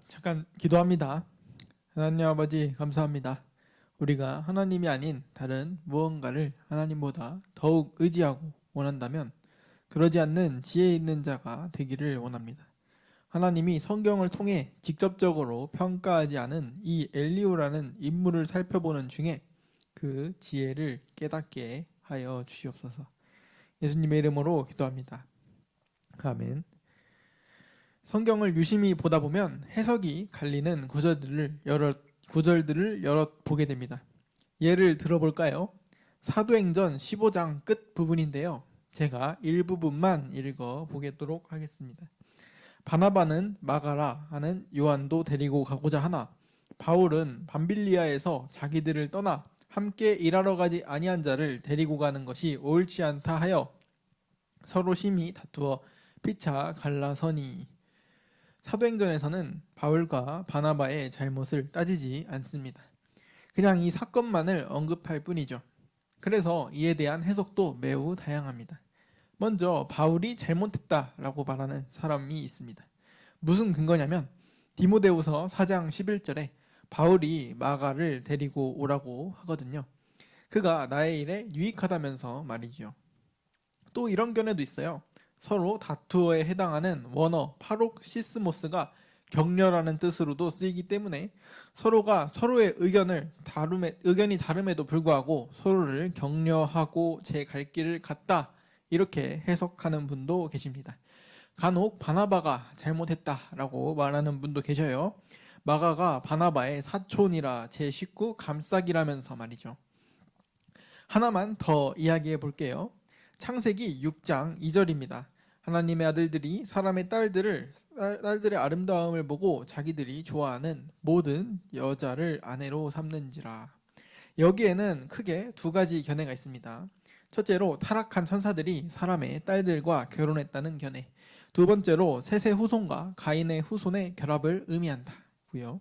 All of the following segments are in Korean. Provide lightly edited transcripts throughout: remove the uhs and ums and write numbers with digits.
잠깐 기도합니다. 하나님 아버지 감사합니다. 우리가 하나님이 아닌 다른 무언가를 하나님보다 더욱 의지하고 원한다면 그러지 않는 지혜 있는 자가 되기를 원합니다. 하나님이 성경을 통해 직접적으로 평가하지 않은 이 엘리후라는 인물을 살펴보는 중에 그 지혜를 깨닫게 하여 주시옵소서. 예수님의 이름으로 기도합니다. 아멘. 성경을 유심히 보다 보면 해석이 갈리는 구절들을 여러 보게 됩니다. 예를 들어볼까요? 사도행전 15장 끝 부분인데요. 제가 일부분만 읽어보도록 하겠습니다. 바나바는 마가라 하는 요한도 데리고 가고자 하나 바울은 밤빌리아에서 자기들을 떠나 함께 일하러 가지 아니한 자를 데리고 가는 것이 옳지 않다 하여 서로 심히 다투어 피차 갈라서니. 사도행전에서는 바울과 바나바의 잘못을 따지지 않습니다. 그냥 이 사건만을 언급할 뿐이죠. 그래서 이에 대한 해석도 매우 다양합니다. 먼저 바울이 잘못했다라고 말하는 사람이 있습니다. 무슨 근거냐면 디모데후서 4장 11절에 바울이 마가를 데리고 오라고 하거든요. 그가 나의 일에 유익하다면서 말이죠. 또 이런 견해도 있어요. 서로 다투어에 해당하는 원어 파록시스모스가 격려라는 뜻으로도 쓰이기 때문에 서로가 서로의 의견이 다름에도 불구하고 서로를 격려하고 제 갈 길을 갔다, 이렇게 해석하는 분도 계십니다. 간혹 바나바가 잘못했다라고 말하는 분도 계셔요. 마가가 바나바의 사촌이라 제 식구 감싸기라면서 말이죠. 하나만 더 이야기해 볼게요. 창세기 6장 2절입니다. 하나님의 아들들이 사람의 딸들의 아름다움을 보고 자기들이 좋아하는 모든 여자를 아내로 삼는지라. 여기에는 크게 두 가지 견해가 있습니다. 첫째로 타락한 천사들이 사람의 딸들과 결혼했다는 견해, 두 번째로 셋의 후손과 가인의 후손의 결합을 의미한다고요.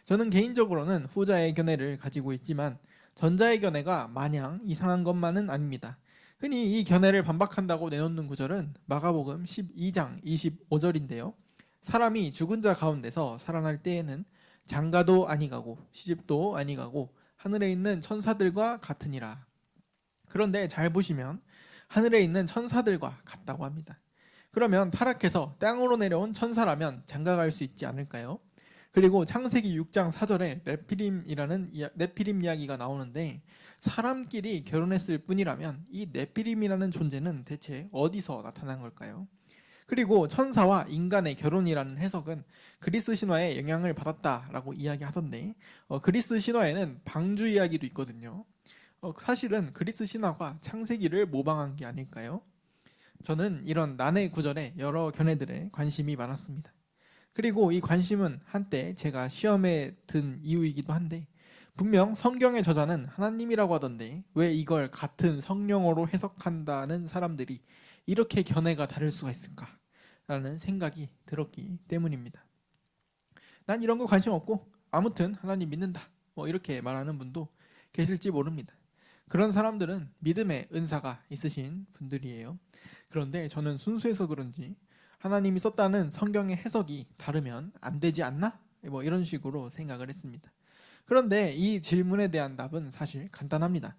저는 개인적으로는 후자의 견해를 가지고 있지만 전자의 견해가 마냥 이상한 것만은 아닙니다. 흔히 이 견해를 반박한다고 내놓는 구절은 마가복음 12장 25절인데요. 사람이 죽은 자 가운데서 살아날 때에는 장가도 아니가고 시집도 아니가고 하늘에 있는 천사들과 같으니라. 그런데 잘 보시면 하늘에 있는 천사들과 같다고 합니다. 그러면 타락해서 땅으로 내려온 천사라면 장가갈 수 있지 않을까요? 그리고 창세기 6장 4절에 네피림 이야기가 나오는데 사람끼리 결혼했을 뿐이라면 이 네피림이라는 존재는 대체 어디서 나타난 걸까요? 그리고 천사와 인간의 결혼이라는 해석은 그리스 신화의 영향을 받았다라고 이야기하던데 그리스 신화에는 방주 이야기도 있거든요. 사실은 그리스 신화가 창세기를 모방한 게 아닐까요? 저는 이런 난해 구절에 여러 견해들에 관심이 많았습니다. 그리고 이 관심은 한때 제가 시험에 든 이유이기도 한데 분명 성경의 저자는 하나님이라고 하던데 왜 이걸 같은 성령어로 해석한다는 사람들이 이렇게 견해가 다를 수가 있을까라는 생각이 들었기 때문입니다. 난 이런 거 관심 없고 아무튼 하나님 믿는다, 이렇게 말하는 분도 계실지 모릅니다. 그런 사람들은 믿음의 은사가 있으신 분들이에요. 그런데 저는 순수해서 그런지 하나님이 썼다는 성경의 해석이 다르면 안 되지 않나? 이런 식으로 생각을 했습니다. 그런데 이 질문에 대한 답은 사실 간단합니다.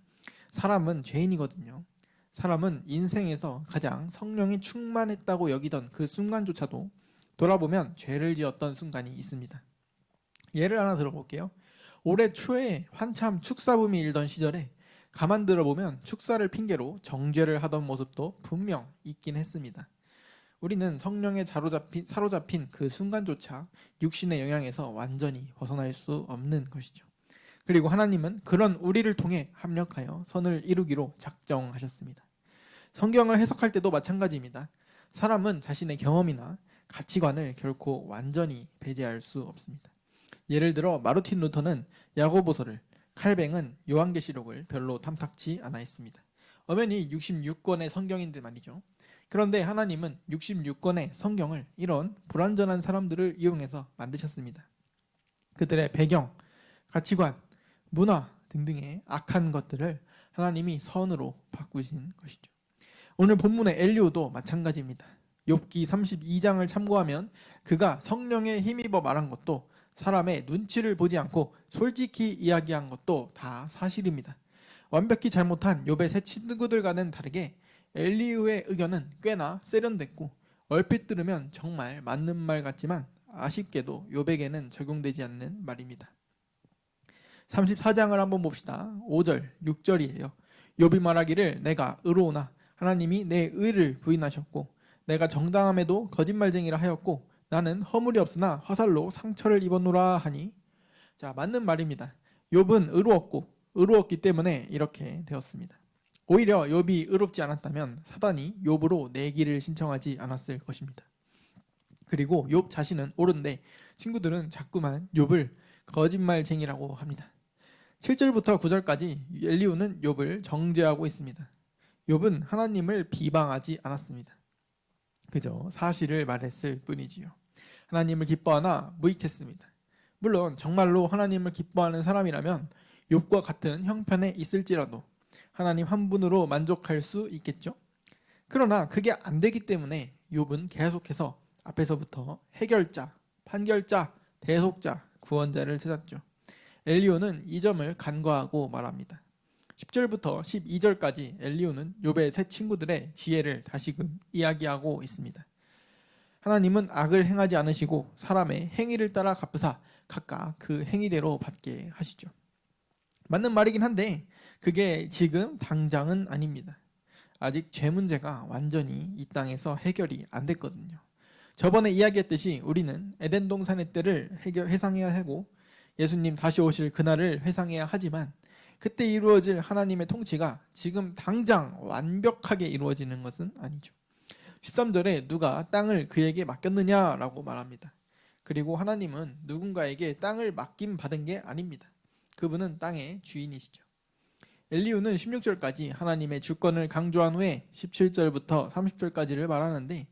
사람은 죄인이거든요. 사람은 인생에서 가장 성령이 충만했다고 여기던 그 순간조차도 돌아보면 죄를 지었던 순간이 있습니다. 예를 하나 들어볼게요. 올해 초에 한참 축사붐이 일던 시절에 가만 들어보면 축사를 핑계로 정죄를 하던 모습도 분명 있긴 했습니다. 우리는 성령에 사로잡힌 그 순간조차 육신의 영향에서 완전히 벗어날 수 없는 것이죠. 그리고 하나님은 그런 우리를 통해 합력하여 선을 이루기로 작정하셨습니다. 성경을 해석할 때도 마찬가지입니다. 사람은 자신의 경험이나 가치관을 결코 완전히 배제할 수 없습니다. 예를 들어 마르틴 루터는 야고보서를, 칼뱅은 요한계시록을 별로 탐탁치 않아 했습니다. 엄연히 66권의 성경인데 말이죠. 그런데 하나님은 66권의 성경을 이런 불완전한 사람들을 이용해서 만드셨습니다. 그들의 배경, 가치관, 문화 등등의 악한 것들을 하나님이 선으로 바꾸신 것이죠. 오늘 본문의 엘리후도 마찬가지입니다. 욥기 32장을 참고하면 그가 성령에 힘입어 말한 것도 사람의 눈치를 보지 않고 솔직히 이야기한 것도 다 사실입니다. 완벽히 잘못한 욥의 세 친구들과는 다르게 엘리후의 의견은 꽤나 세련됐고 얼핏 들으면 정말 맞는 말 같지만 아쉽게도 욥에게는 적용되지 않는 말입니다. 34장을 한번 봅시다. 5절, 6절이에요. 욥이 말하기를 내가 의로우나 하나님이 내 의를 부인하셨고 내가 정당함에도 거짓말쟁이라 하였고 나는 허물이 없으나 화살로 상처를 입었노라 하니. 자, 맞는 말입니다. 욥은 의로웠기 때문에 이렇게 되었습니다. 오히려 욥이 의롭지 않았다면 사단이 욥으로 내기를 신청하지 않았을 것입니다. 그리고 욥 자신은 옳은데 친구들은 자꾸만 욥을 거짓말쟁이라고 합니다. 7절부터 9절까지 엘리후는 욥을 정죄하고 있습니다. 욥은 하나님을 비방하지 않았습니다. 그저 사실을 말했을 뿐이지요. 하나님을 기뻐하나 무익했습니다. 물론 정말로 하나님을 기뻐하는 사람이라면 욥과 같은 형편에 있을지라도 하나님 한 분으로 만족할 수 있겠죠. 그러나 그게 안 되기 때문에 욥은 계속해서 앞에서부터 해결자, 판결자, 대속자, 구원자를 찾았죠. 엘리후는 이 점을 간과하고 말합니다. 10절부터 12절까지 엘리후는 욥의 세 친구들의 지혜를 다시금 이야기하고 있습니다. 하나님은 악을 행하지 않으시고 사람의 행위를 따라 갚으사 각각 그 행위대로 받게 하시죠. 맞는 말이긴 한데 그게 지금 당장은 아닙니다. 아직 죄 문제가 완전히 이 땅에서 해결이 안 됐거든요. 저번에 이야기했듯이 우리는 에덴 동산의 때를 회상해야 하고 예수님 다시 오실 그날을 회상해야 하지만 그때 이루어질 하나님의 통치가 지금 당장 완벽하게 이루어지는 것은 아니죠. 13절에 누가 땅을 그에게 맡겼느냐라고 말합니다. 그리고 하나님은 누군가에게 땅을 맡김 받은 게 아닙니다. 그분은 땅의 주인이시죠. 엘리후는 16절까지 하나님의 주권을 강조한 후에 17절부터 30절까지를 말하는데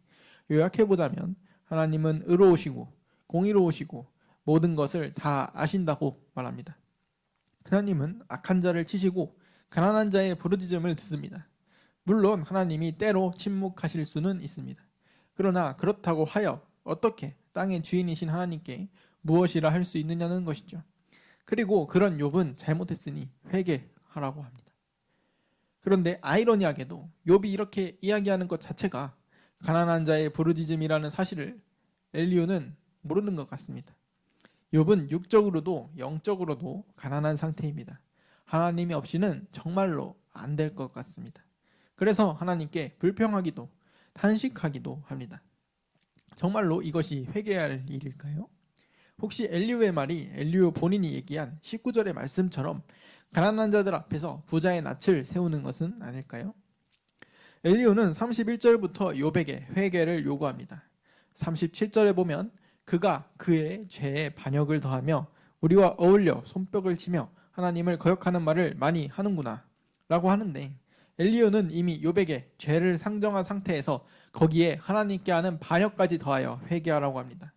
요약해보자면 하나님은 의로우시고 공의로우시고 모든 것을 다 아신다고 말합니다. 하나님은 악한 자를 치시고 가난한 자의 부르짖음을 듣습니다. 물론 하나님이 때로 침묵하실 수는 있습니다. 그러나 그렇다고 하여 어떻게 땅의 주인이신 하나님께 무엇이라 할 수 있느냐는 것이죠. 그리고 그런 욥은 잘못했으니 회개하라고 합니다. 그런데 아이러니하게도 욥이 이렇게 이야기하는 것 자체가 가난한 자의 부르짖음이라는 사실을 엘리후는 모르는 것 같습니다. 욥은 육적으로도 영적으로도 가난한 상태입니다. 하나님이 없이는 정말로 안 될 것 같습니다. 그래서 하나님께 불평하기도 탄식하기도 합니다. 정말로 이것이 회개해야 할 일일까요? 혹시 엘리후의 말이 엘리후 본인이 얘기한 19절의 말씀처럼 가난한 자들 앞에서 부자의 낯을 세우는 것은 아닐까요? 엘리후는 31절부터 욥에게 회개를 요구합니다. 37절에 보면 그가 그의 죄에 반역을 더하며 우리와 어울려 손뼉을 치며 하나님을 거역하는 말을 많이 하는구나 라고 하는데 엘리후는 이미 욥에게 죄를 상정한 상태에서 거기에 하나님께 하는 반역까지 더하여 회개하라고 합니다.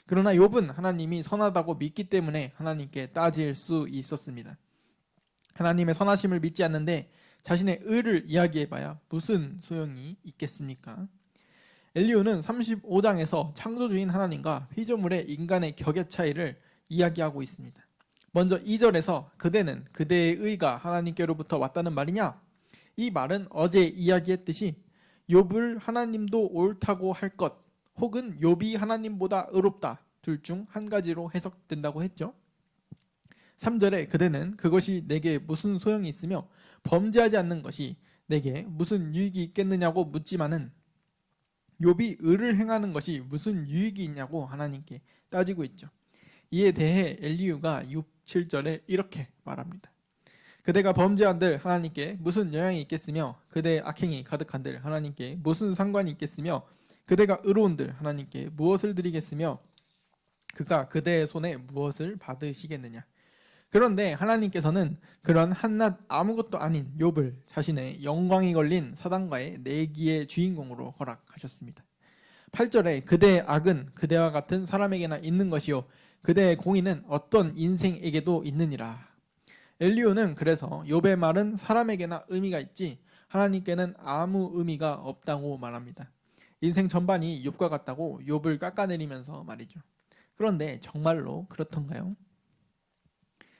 그러나 욥은 하나님이 선하다고 믿기 때문에 하나님께 따질 수 있었습니다. 하나님의 선하심을 믿지 않는데 자신의 의를 이야기해봐야 무슨 소용이 있겠습니까? 엘리후는 35장에서 창조주인 하나님과 피조물의 인간의 격의 차이를 이야기하고 있습니다. 먼저 2절에서 그대는 그대의 의가 하나님께로부터 왔다는 말이냐? 이 말은 어제 이야기했듯이 욥을 하나님도 옳다고 할 것 혹은 욥이 하나님보다 의롭다 둘 중 한 가지로 해석된다고 했죠. 3절에 그대는 그것이 내게 무슨 소용이 있으며 범죄하지 않는 것이 내게 무슨 유익이 있겠느냐고 묻지만은 욥이 의를 행하는 것이 무슨 유익이 있냐고 하나님께 따지고 있죠. 이에 대해 엘리후가 6, 7절에 이렇게 말합니다. 그대가 범죄한들 하나님께 무슨 영향이 있겠으며 그대의 악행이 가득한들 하나님께 무슨 상관이 있겠으며 그대가 의로운들 하나님께 무엇을 드리겠으며 그가 그대의 손에 무엇을 받으시겠느냐. 그런데 하나님께서는 그런 한낱 아무것도 아닌 욥을 자신의 영광이 걸린 사단과의 내기의 주인공으로 허락하셨습니다. 8절에 그대의 악은 그대와 같은 사람에게나 있는 것이요 그대의 공의는 어떤 인생에게도 있느니라. 엘리후는 그래서 욥의 말은 사람에게나 의미가 있지 하나님께는 아무 의미가 없다고 말합니다. 인생 전반이 욥과 같다고 욥을 깎아내리면서 말이죠. 그런데 정말로 그렇던가요?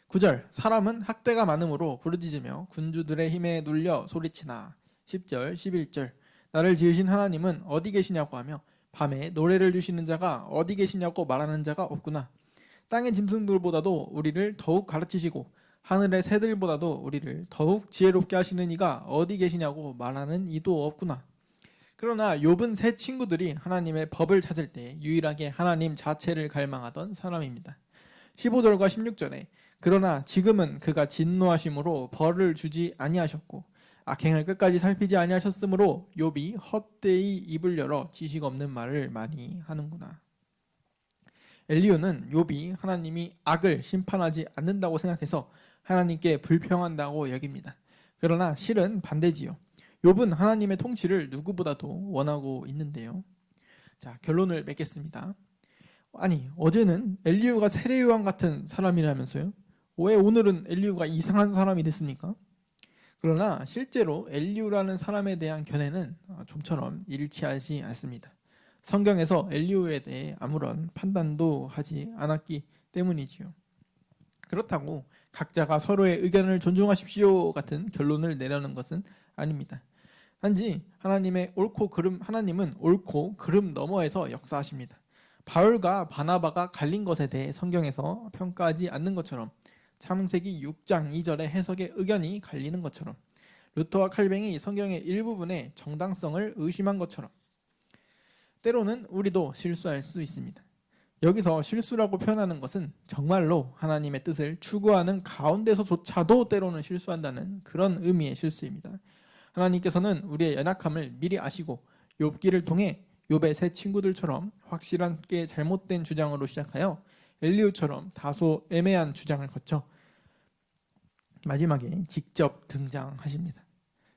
9절 사람은 학대가 많음으로 부르짖으며 군주들의 힘에 눌려 소리치나. 10절 11절 나를 지으신 하나님은 어디 계시냐고 하며 밤에 노래를 주시는 자가 어디 계시냐고 말하는 자가 없구나. 땅의 짐승들보다도 우리를 더욱 가르치시고 하늘의 새들보다도 우리를 더욱 지혜롭게 하시는 이가 어디 계시냐고 말하는 이도 없구나. 그러나 욥은 세 친구들이 하나님의 법을 찾을 때 유일하게 하나님 자체를 갈망하던 사람입니다. 15절과 16절에 그러나 지금은 그가 진노하심으로 벌을 주지 아니하셨고 악행을 끝까지 살피지 아니하셨으므로 욥이 헛되이 입을 열어 지식 없는 말을 많이 하는구나. 엘리후는 욥이 하나님이 악을 심판하지 않는다고 생각해서 하나님께 불평한다고 여깁니다. 그러나 실은 반대지요. 욥은 하나님의 통치를 누구보다도 원하고 있는데요. 자, 결론을 맺겠습니다. 아니, 어제는 엘리후가 세례요한 같은 사람이라면서요? 왜 오늘은 엘리후가 이상한 사람이 됐습니까? 그러나 실제로 엘리후라는 사람에 대한 견해는 좀처럼 일치하지 않습니다. 성경에서 엘리후에 대해 아무런 판단도 하지 않았기 때문이지요. 그렇다고 각자가 서로의 의견을 존중하십시오 같은 결론을 내려는 것은 아닙니다. 단지 하나님은 옳고 그름 너머에서 역사하십니다. 바울과 바나바가 갈린 것에 대해 성경에서 평가하지 않는 것처럼 창세기 6장 2절의 해석의 의견이 갈리는 것처럼 루터와 칼뱅이 성경의 일부분의 정당성을 의심한 것처럼 때로는 우리도 실수할 수 있습니다. 여기서 실수라고 표현하는 것은 정말로 하나님의 뜻을 추구하는 가운데서조차도 때로는 실수한다는 그런 의미의 실수입니다. 하나님께서는 우리의 연약함을 미리 아시고 욥기를 통해 욥의 세 친구들처럼 확실하게 잘못된 주장으로 시작하여 엘리후처럼 다소 애매한 주장을 거쳐 마지막에 직접 등장하십니다.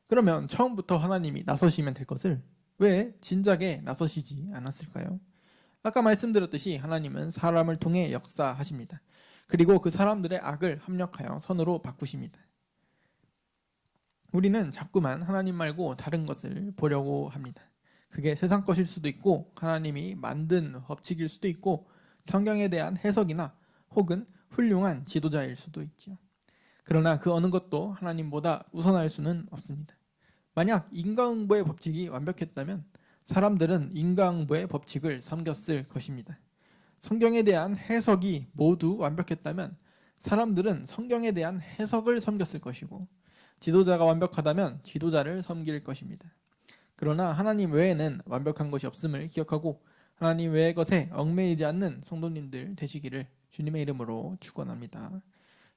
그러면 처음부터 하나님이 나서시면 될 것을 왜 진작에 나서시지 않았을까요? 아까 말씀드렸듯이 하나님은 사람을 통해 역사하십니다. 그리고 그 사람들의 악을 합력하여 선으로 바꾸십니다. 우리는 자꾸만 하나님 말고 다른 것을 보려고 합니다. 그게 세상 것일 수도 있고 하나님이 만든 법칙일 수도 있고 성경에 대한 해석이나 혹은 훌륭한 지도자일 수도 있지요. 그러나 그 어느 것도 하나님보다 우선할 수는 없습니다. 만약 인과응보의 법칙이 완벽했다면 사람들은 인과응보의 법칙을 섬겼을 것입니다. 성경에 대한 해석이 모두 완벽했다면 사람들은 성경에 대한 해석을 섬겼을 것이고 지도자가 완벽하다면 지도자를 섬길 것입니다. 그러나 하나님 외에는 완벽한 것이 없음을 기억하고 하나님 외의 것에 얽매이지 않는 성도님들 되시기를 주님의 이름으로 축원합니다.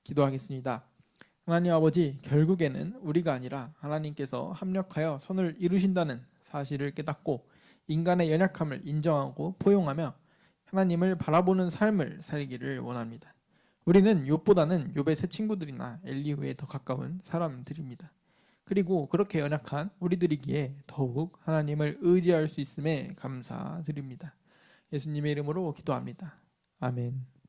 기도하겠습니다. 하나님 아버지, 결국에는 우리가 아니라 하나님께서 합력하여 선을 이루신다는 사실을 깨닫고 인간의 연약함을 인정하고 포용하며 하나님을 바라보는 삶을 살기를 원합니다. 우리는 욥보다는 욥의 세 친구들이나 엘리후에 더 가까운 사람들입니다. 그리고 그렇게 연약한 우리들이기에 더욱 하나님을 의지할 수 있음에 감사드립니다. 예수님의 이름으로 기도합니다. 아멘.